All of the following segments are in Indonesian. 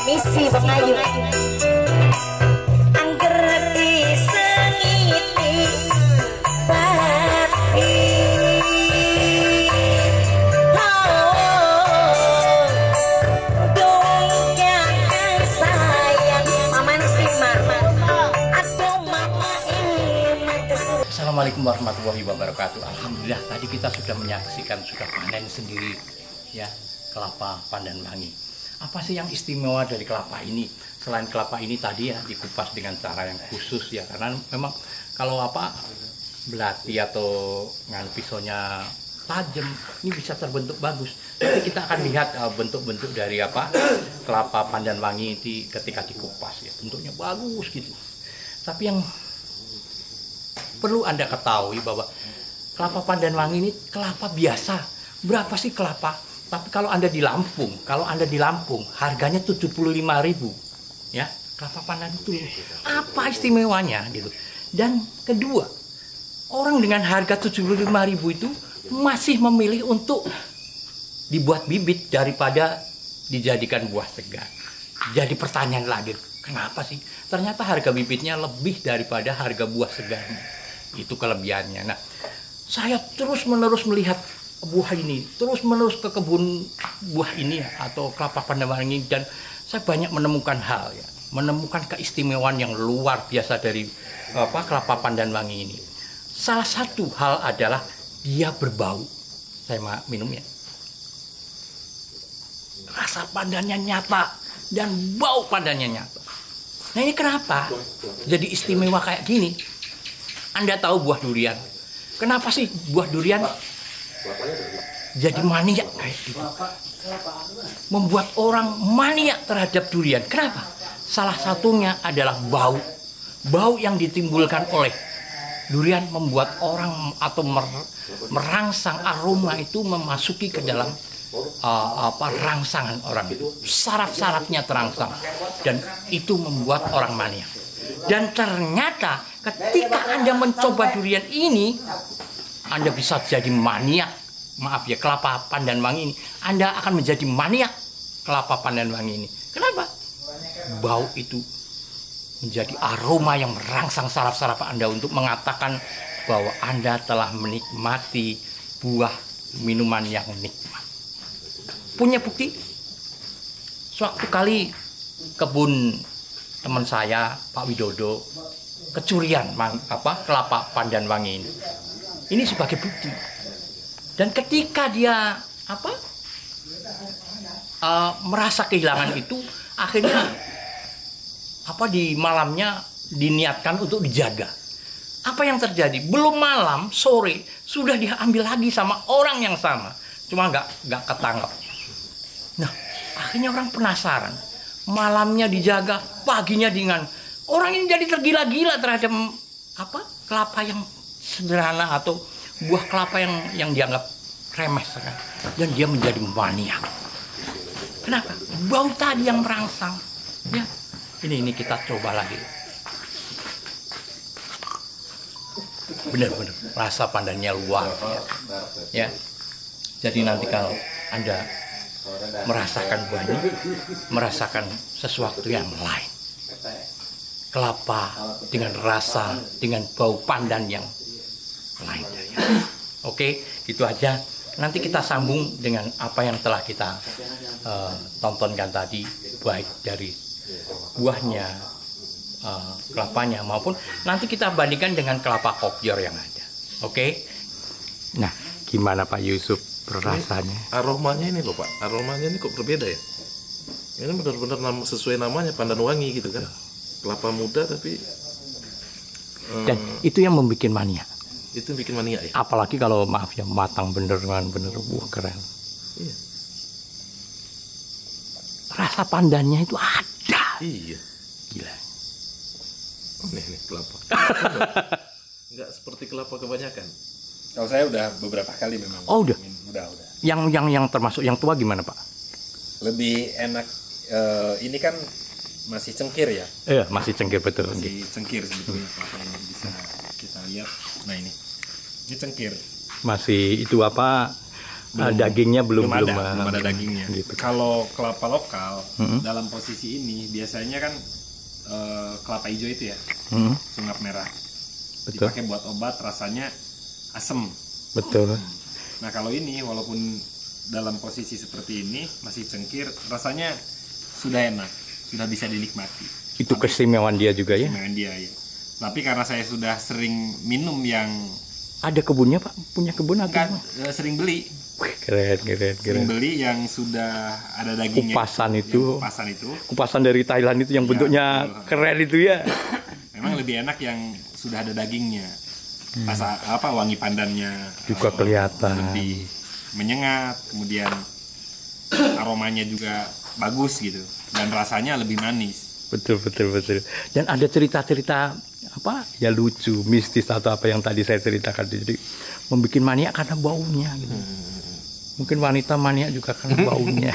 Misi pengayu angger disengiti pati dongnya sayang maman simak aduh mama Assalamualaikum warahmatullahi wabarakatuh. Alhamdulillah tadi kita sudah menyaksikan, sudah panen sendiri ya kelapa pandan wangi. Apa sih yang istimewa dari kelapa ini? Selain kelapa ini tadi ya dikupas dengan cara yang khusus ya, karena memang kalau apa belati atau dengan pisaunya tajam ini bisa terbentuk bagus. Nanti kita akan lihat bentuk-bentuk dari apa kelapa pandan wangi itu ketika dikupas ya, bentuknya bagus gitu. Tapi yang perlu Anda ketahui bahwa kelapa pandan wangi ini kelapa biasa. Berapa sih kelapa? Tapi kalau Anda di Lampung, harganya 75.000 ya. Kelapa pandan itu apa istimewanya gitu. Dan kedua, orang dengan harga 75.000 itu masih memilih untuk dibuat bibit daripada dijadikan buah segar. Jadi pertanyaan lagi, kenapa sih? Ternyata harga bibitnya lebih daripada harga buah segarnya. Itu kelebihannya. Nah, saya terus-menerus melihat buah ini, terus-menerus ke kebun buah ini ya, atau kelapa pandan wangi, dan saya banyak menemukan hal ya, menemukan keistimewaan yang luar biasa dari kelapa pandan wangi ini. Salah satu hal adalah dia berbau. Saya minum ya. Rasa pandannya nyata dan bau pandannya nyata. Nah ini kenapa jadi istimewa kayak gini? Anda tahu buah durian? Kenapa sih buah durian jadi maniak kayak gitu? Membuat orang maniak terhadap durian. Kenapa? Salah satunya adalah bau. Bau yang ditimbulkan oleh durian membuat orang atau merangsang aroma itu memasuki ke dalam rangsangan orang itu. Saraf-sarafnya terangsang dan itu membuat orang maniak. Dan ternyata ketika Anda mencoba durian ini, Anda bisa jadi maniak. Maaf ya, kelapa pandan wangi ini. Anda akan menjadi maniak kelapa pandan wangi ini. Kenapa? Bau itu menjadi aroma yang merangsang saraf-saraf Anda untuk mengatakan bahwa Anda telah menikmati buah minuman yang nikmat. Punya bukti? Suatu kali kebun teman saya, Pak Widodo, kecurian kelapa pandan wangi ini. Ini sebagai bukti. Dan ketika dia merasa kehilangan itu, akhirnya di malamnya diniatkan untuk dijaga. Apa yang terjadi? Belum malam, sore sudah diambil lagi sama orang yang sama, cuma nggak ketangkap. Nah, akhirnya orang penasaran. Malamnya dijaga, paginya dengan orang ini jadi tergila-gila terhadap kelapa yang sederhana atau buah kelapa yang dianggap remeh sekali, dan dia menjadi maniak. Kenapa? Bau tadi yang merangsang. Ya, ini kita coba lagi. Benar-benar rasa pandannya luar biasa. Ya, jadi nanti kalau Anda merasakan buahnya, merasakan sesuatu yang lain. Kelapa dengan rasa, dengan bau pandan yang lain. Oke, gitu aja. Nanti kita sambung dengan apa yang telah kita tontonkan tadi, baik dari buahnya, kelapanya, maupun nanti kita bandingkan dengan kelapa kopior yang ada. Oke? Nah, gimana Pak Yusuf rasanya? Aromanya ini loh Pak, aromanya ini kok berbeda ya? Ini benar-benar sesuai namanya, pandan wangi gitu kan. Kelapa muda tapi dan itu yang membuat mania. Itu bikin mania ya. Apalagi kalau maaf ya, matang bener keren. Iya. Rasa pandannya itu ada. Iya. Gila. Nih kelapa. Enggak seperti kelapa kebanyakan. Kalau saya udah beberapa kali memang. Oh udah. Udah. Yang termasuk yang tua gimana Pak? Lebih enak. Ini kan masih cengkir ya. Iya, masih cengkir betul. Masih cengkir sebetulnya kelapa ini bisa kita lihat. Nah ini cengkir. Masih itu dagingnya belum ada dagingnya. Gitu. Kalau kelapa lokal dalam posisi ini biasanya kan kelapa hijau itu ya, sungap merah. Betul. Dipakai buat obat, rasanya asem. Betul. Nah kalau ini walaupun dalam posisi seperti ini masih cengkir, rasanya sudah enak, sudah bisa dinikmati. Itu keistimewaan dia juga ya. Keistimewaan dia ya. Tapi karena saya sudah sering minum yang ada kebunnya Pak, punya kebun atau kan, sering beli. Wih, keren. Sering beli yang sudah ada dagingnya. Kupasan dari Thailand itu yang bentuknya keren itu ya. Memang lebih enak yang sudah ada dagingnya. Wangi pandannya juga kelihatan. Lebih menyengat, kemudian aromanya juga bagus gitu, dan rasanya lebih manis. Betul. Dan ada cerita-cerita lucu, mistis atau apa yang tadi saya ceritakan, jadi membuat maniak karena baunya gitu. Mungkin wanita maniak juga karena baunya.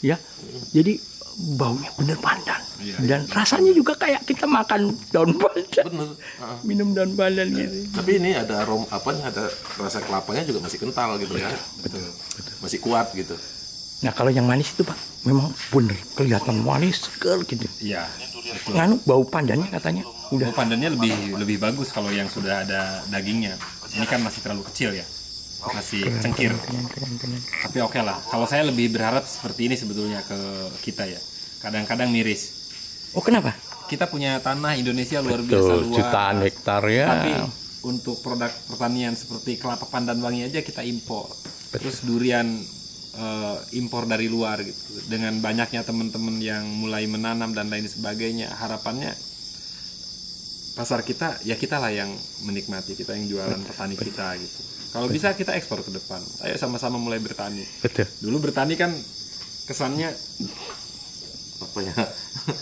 ya. Jadi baunya bener pandan. Dan rasanya juga kayak kita makan daun pandan. Bener. Minum daun pandan gitu. Tapi ini ada ada rasa kelapanya juga masih kental gitu ya. Betul. Masih kuat gitu. Nah kalau yang manis itu Pak, memang bener kelihatan manis seger gitu. Iya. Bau pandannya katanya udah. Bau pandannya lebih bagus kalau yang sudah ada dagingnya. Ini kan masih terlalu kecil ya, masih cengkir. Keren. Tapi oke lah. Kalau saya lebih berharap seperti ini sebetulnya ke kita ya. Kadang-kadang miris. Oh kenapa? Kita punya tanah Indonesia luar biasa luas. Jutaan hektar ya. Tapi untuk produk pertanian seperti kelapa pandan wangi aja kita impor. Terus durian impor dari luar gitu. Dengan banyaknya teman-teman yang mulai menanam dan lain sebagainya, harapannya pasar kita ya kita lah yang menikmati, kita yang jualan petani kita gitu. Kalau bisa kita ekspor ke depan. Ayo sama-sama mulai bertani. Betul. Dulu bertani kan kesannya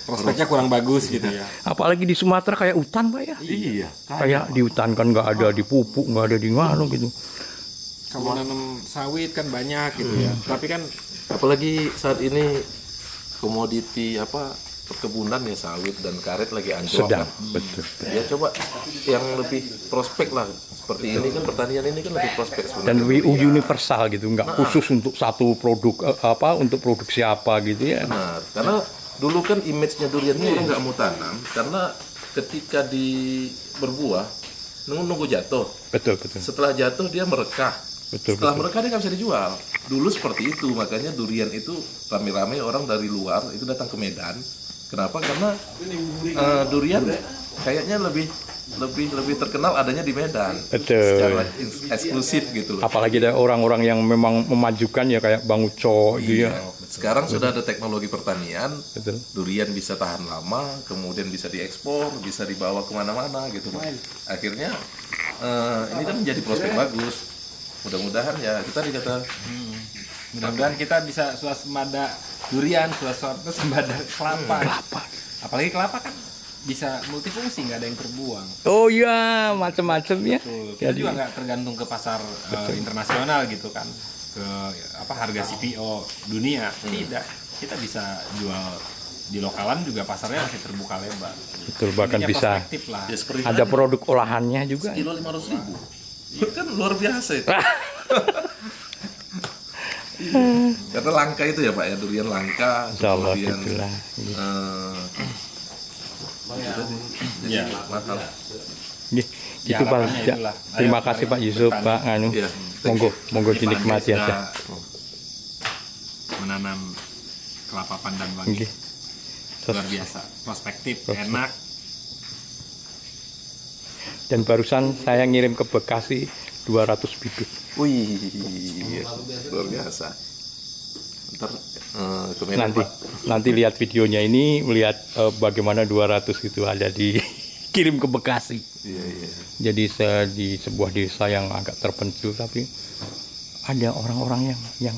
prospeknya kurang bagus gitu ya. Apalagi di Sumatera kayak hutan Pak ya. Iya. Kayak di hutan kan nggak ada di pupuk, nggak ada di nganu gitu. Kalau nanam sawit kan banyak gitu ya. Tapi kan apalagi saat ini komoditi perkebunan ya, sawit dan karet lagi anjlok Sedang. kan. Betul. Ya coba yang lebih prospek lah. Seperti ini kan, pertanian ini kan lebih prospek sebenarnya. Dan lebih universal gitu, nggak khusus untuk satu produk untuk produksi apa gitu ya. Nah, karena dulu kan image-nya durian ini orang nggak mau tanam karena ketika berbuah nunggu jatuh. Betul, betul. Setelah jatuh dia merekah. Betul, Setelah betul. merekah dia nggak bisa dijual. Dulu seperti itu, makanya durian itu rame-rame orang dari luar itu datang ke Medan. Kenapa? Karena durian kayaknya lebih terkenal adanya di Medan. Betul. Secara eksklusif gitu loh. Apalagi ada orang-orang yang memang memajukan ya kayak Bang Uco gitu ya. Sekarang sudah ada teknologi pertanian, Betul. durian bisa tahan lama, kemudian bisa diekspor, bisa dibawa kemana-mana gitu. Akhirnya ini kan menjadi prospek bagus. Mudah-mudahan ya kita dikata Mudah-mudahan kita bisa swasembada durian, swasembada kelapa. Apalagi kelapa kan bisa multifungsi, nggak ada yang terbuang. Oh iya, macam-macam ya. Kita juga nggak tergantung ke pasar internasional gitu kan, ke harga CPO dunia. Tidak, kita bisa jual di lokalan juga, pasarnya masih terbuka lebar. Betul, bahkan Intinya bisa perspektif lah. ya seperti ada produk olahannya juga. kilo 500.000. Itu kan luar biasa itu. Karena langka itu ya Pak ya, durian langka. Insya Allah kemudian, itulah. jadi Ya. mahal. Gitu Ya, Pak. harapannya Ya. itulah. Terima Ayo, kasih mari Pak Yusuf, bertani. Pak Anu. Iya. Monggo dinikmati Sudah aja. menanam kelapa pandan wangi. Nggih. Luar biasa, prospektif, enak. Dan barusan saya ngirim ke Bekasi 200 bibit. Wih, luar biasa. Ntar ke Medan, Pak. Nanti lihat videonya ini, melihat bagaimana 200 itu ada dikirim ke Bekasi. Iya. Jadi di sebuah desa yang agak terpencil, tapi ada orang-orang yang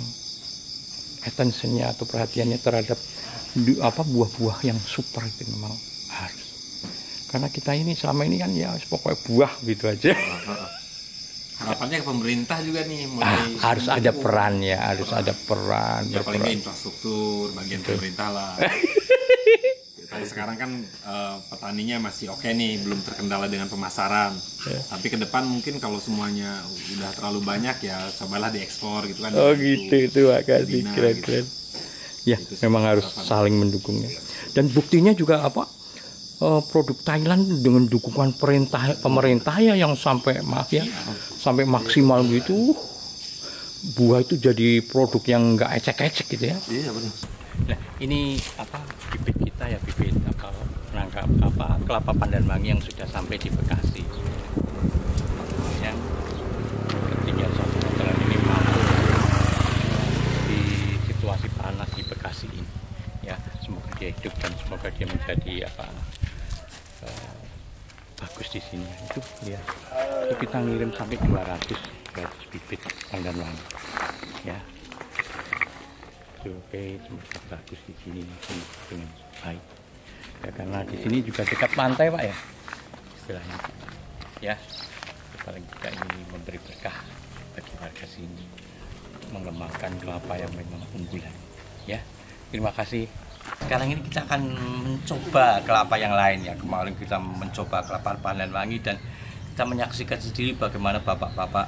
attention-nya atau perhatiannya terhadap buah-buah yang super itu memang harus. Karena kita ini selama ini kan ya pokoknya buah gitu aja. Harapannya ke pemerintah juga nih, mulai Harus ada peran ya, harus ada peran. ya paling berperan. nggak infrastruktur bagian pemerintah lah. Tapi sekarang kan petaninya masih oke nih, belum terkendala dengan pemasaran. Tapi ke depan mungkin kalau semuanya udah terlalu banyak ya cobalah diekspor gitu kan. Oh gitu, itu makasih, Dina, keren-keren. Ya, Itu sih memang harus harapan. saling mendukungnya. Dan buktinya juga produk Thailand dengan dukungan pemerintah ya yang sampai sampai maksimal gitu. Buah itu jadi produk yang nggak ecek-ecek gitu ya. Iya benar. Nah, ini bibit kita ya, bibit nangka kelapa pandan wangi yang sudah sampai di Bekasi. Yang ketinggian 1 meter ini mampu di situasi panas di Bekasi ini. Ya, semoga dia hidup dan semoga dia menjadi bagus di sini. Itu lihat. Itu kita ngirim sampai 200 bibit pandan wangi. Ya. Oke, semoga bagus di sini dengan baik. Ya, karena di sini juga dekat pantai Pak ya, istilahnya. Ya, paling tidak ini memberi berkah bagi warga sini, mengembangkan kelapa yang memang unggulan. Ya, terima kasih. Sekarang ini kita akan mencoba kelapa yang lain ya. Kemarin kita mencoba kelapa pandan wangi dan kita menyaksikan sendiri bagaimana bapak-bapak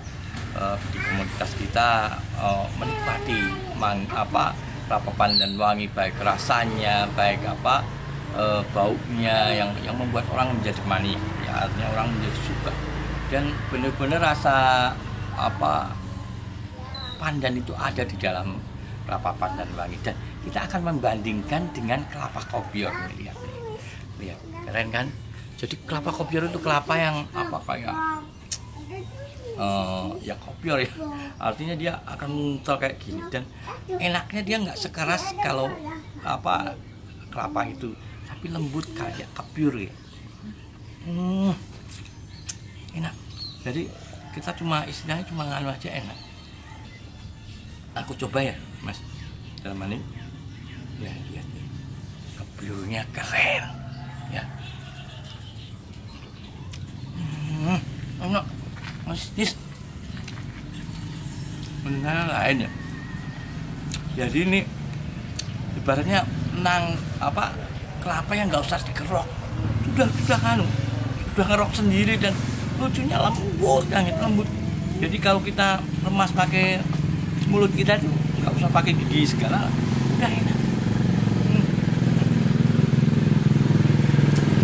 di komunitas kita menikmati kelapa pandan wangi, baik rasanya, baik baunya yang membuat orang menjadi mania, ya artinya orang menjadi suka. Dan benar-benar rasa pandan itu ada di dalam kelapa pandan wangi, dan kita akan membandingkan dengan kelapa kopior. Lihat, keren kan? Jadi kelapa kopior itu kelapa yang ya kopior ya, artinya dia akan muntel kayak gini, dan enaknya dia nggak sekeras kalau kelapa itu, tapi lembut kayak kopior ya. Enak. Jadi kita istilahnya cuma nganu aja enak. Aku coba ya Mas, dalam ini ya, lihat nih, kopiornya keren ya. Enak. Masih benar lain ya. Jadi ini ibaratnya kelapa yang nggak usah dikerok, sudah ngerok sendiri, dan lucunya lembut, lembut. Jadi kalau kita remas pakai mulut kita tuh nggak usah pakai gigi segala, udah enak.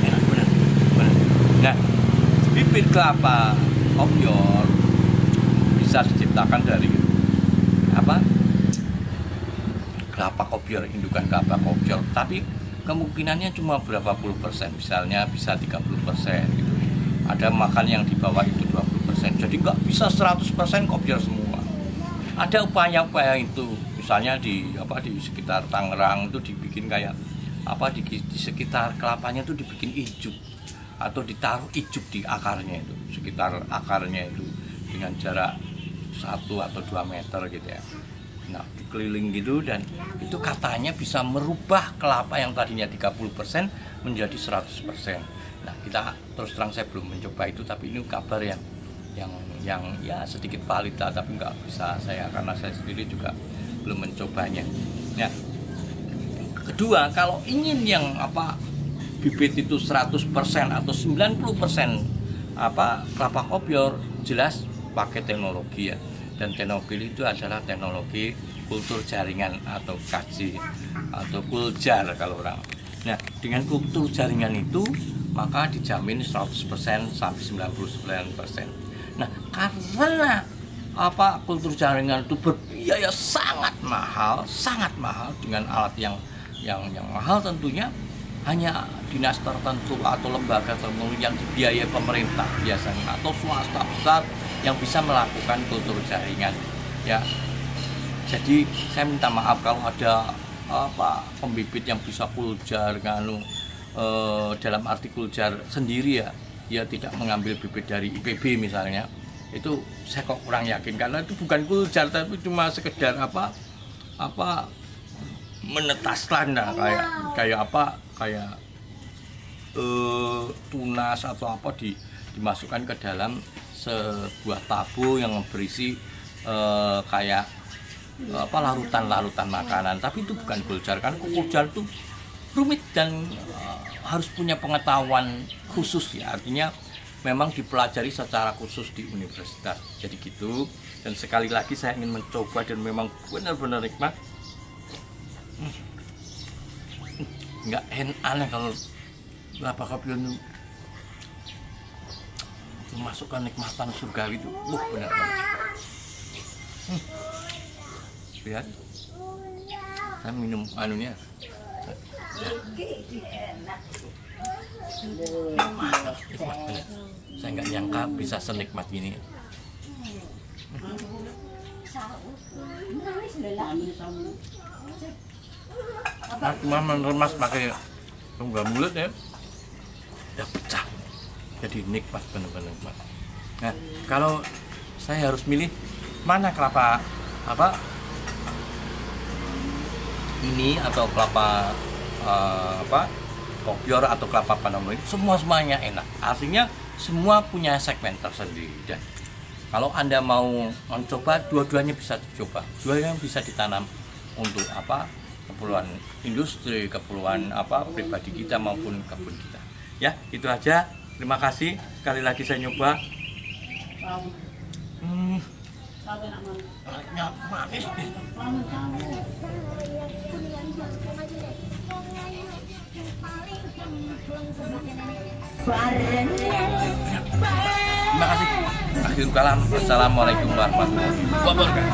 Enak benar. Nah, bibit kelapa kopior bisa diciptakan dari apa? Kelapa kopior, indukan kelapa kopior, tapi kemungkinannya cuma berapa puluh persen, misalnya bisa 30% gitu. Ada makan yang di bawah itu 20%, jadi nggak bisa 100% kopior semua. Ada upaya-upaya itu, misalnya di sekitar Tangerang itu dibikin kayak di sekitar kelapanya itu dibikin ijuk atau ditaruh ijuk di akarnya itu, sekitar akarnya itu dengan jarak 1 atau 2 meter gitu ya. Nah, dikeliling gitu, dan itu katanya bisa merubah kelapa yang tadinya 30% menjadi 100%. Nah, kita terus terang saya belum mencoba itu, tapi ini kabar yang ya sedikit valid lah, tapi nggak bisa saya karena saya sendiri juga belum mencobanya. Nah, kedua, kalau ingin yang bibit itu 100% atau 90% kelapa kopior, jelas pakai teknologi ya. Dan teknologi itu adalah teknologi kultur jaringan atau kaji atau kuljar kalau orang. Nah, dengan kultur jaringan itu maka dijamin 100% sampai 99%. Nah, karena kultur jaringan itu berbiaya sangat mahal dengan alat yang mahal, tentunya hanya dinas tertentu atau lembaga tertentu yang dibiayai pemerintah biasanya atau swasta besar yang bisa melakukan kultur jaringan ya. Jadi saya minta maaf kalau ada pembibit yang bisa kuljar dalam arti kuljar sendiri ya tidak mengambil bibit dari IPB misalnya, itu saya kok kurang yakin karena itu bukan kuljar tapi cuma sekedar menetaskan kayak tunas atau dimasukkan ke dalam sebuah tabu yang berisi larutan makanan, tapi itu bukan kuljar. Kan kuljar itu rumit dan harus punya pengetahuan khusus ya, artinya memang dipelajari secara khusus di universitas. Jadi gitu, dan sekali lagi saya ingin mencoba dan memang benar-benar nikmat. Nggak aneh kalau kelapa kopior itu memasukkan nikmatan surgawi itu, benar-benar. Lihat, saya minum anunya. Nikmat benar. Saya nggak nyangka bisa senikmat gini. Cuma meremas pakai tunggal mulut ya, udah pecah. Jadi nikmat, benar-benar nikmat. Nah, kalau saya harus milih mana kelapa ini atau kelapa kopior atau kelapa pandan, semuanya enak. Artinya semua punya segmen tersendiri, dan kalau Anda mau mencoba, dua-duanya bisa dicoba. Dua-duanya bisa ditanam untuk keperluan industri, keperluan pribadi kita maupun kebun kita. Ya, itu aja. Terima kasih. Sekali lagi saya nyoba. Manis nih. Terima kasih. Akhirul kalam. Wassalamualaikum warahmatullahi wabarakatuh.